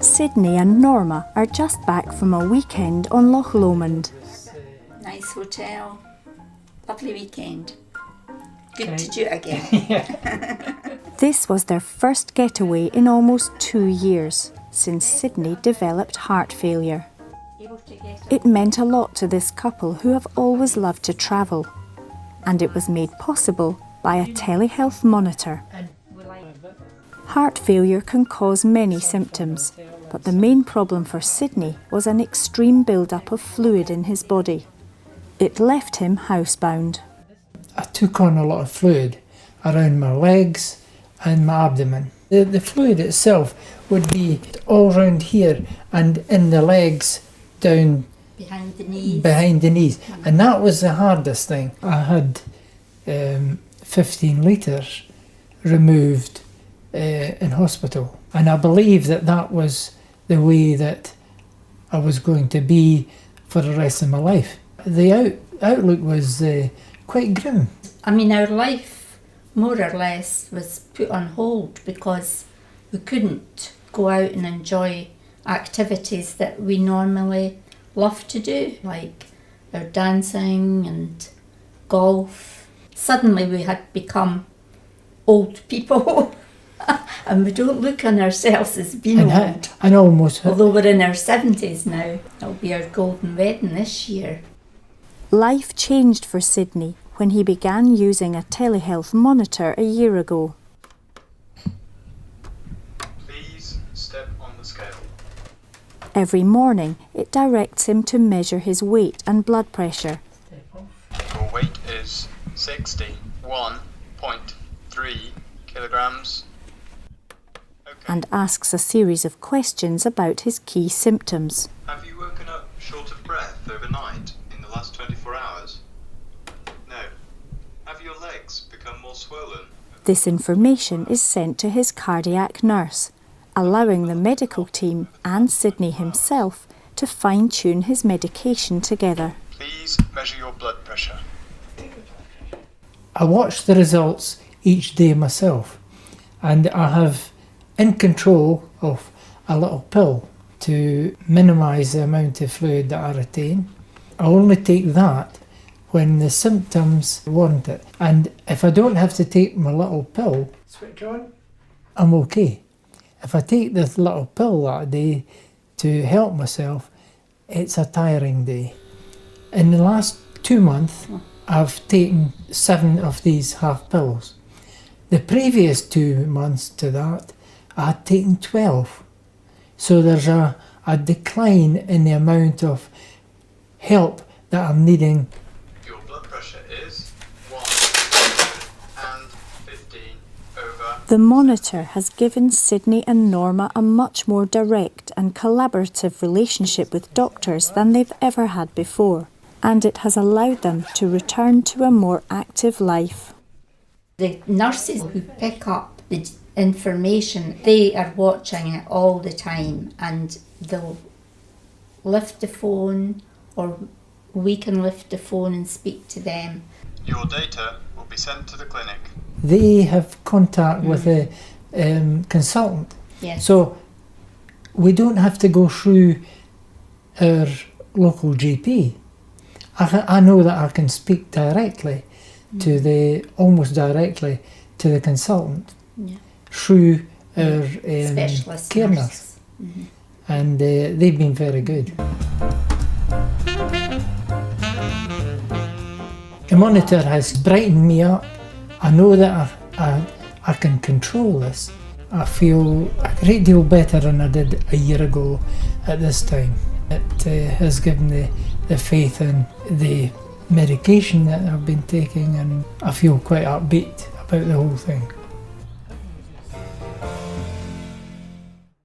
Sydney and Norma are just back from a weekend on Loch Lomond. Nice hotel, lovely weekend. Good to do it again. This was their first getaway in almost 2 years since Sydney developed heart failure. It meant a lot to this couple who have always loved to travel, and it was made possible by a telehealth monitor. Heart failure can cause many symptoms, but the main problem for Sydney was an extreme build-up of fluid in his body. It left him housebound. I took on a lot of fluid around my legs and my abdomen. The fluid itself would be all round here and in the legs down Behind the knees. And that was the hardest thing. I had 15 litres removed in hospital, and I believe that was the way that I was going to be for the rest of my life. The outlook was quite grim. I mean, our life, more or less, was put on hold because we couldn't go out and enjoy activities that we normally love to do, like our dancing and golf. Suddenly we had become old people and we don't look on ourselves as being old. And almost. Although we're in our 70s now. It'll be our golden wedding this year. Life changed for Sydney when he began using a telehealth monitor a year ago. Please step on the scale. Every morning, it directs him to measure his weight and blood pressure. Your weight is 61.3 kilograms. Okay. And asks a series of questions about his key symptoms. Have you woken up short of breath overnight in the last 24 hours? No. Have your legs become more swollen? This information is sent to his cardiac nurse, allowing the medical team and Sydney himself to fine-tune his medication together. Please measure your blood pressure. I watch the results each day myself, and I have in control of a little pill to minimise the amount of fluid that I retain. I only take that when the symptoms warrant it, and if I don't have to take my little pill, switch on, I'm okay. If I take this little pill that day to help myself, it's a tiring day. In the last 2 months, I've taken 7 of these half pills. The previous 2 months to that, I had taken 12. So there's a decline in the amount of help that I'm needing. Your blood pressure is 115 over. The monitor has given Sydney and Norma a much more direct and collaborative relationship with doctors than they've ever had before, and it has allowed them to return to a more active life. The nurses who pick up the information, they are watching it all the time, and they'll lift the phone, or we can lift the phone and speak to them. Your data will be sent to the clinic. They have contact with a consultant. Yes. So we don't have to go through our local GP. I know that I can speak directly to almost directly to the consultant through our Specialist care nurse. And they've been very good. The monitor has brightened me up. I know that I can control this. I feel a great deal better than I did a year ago at this time. It has given me the faith in the medication that I've been taking, and I feel quite upbeat about the whole thing.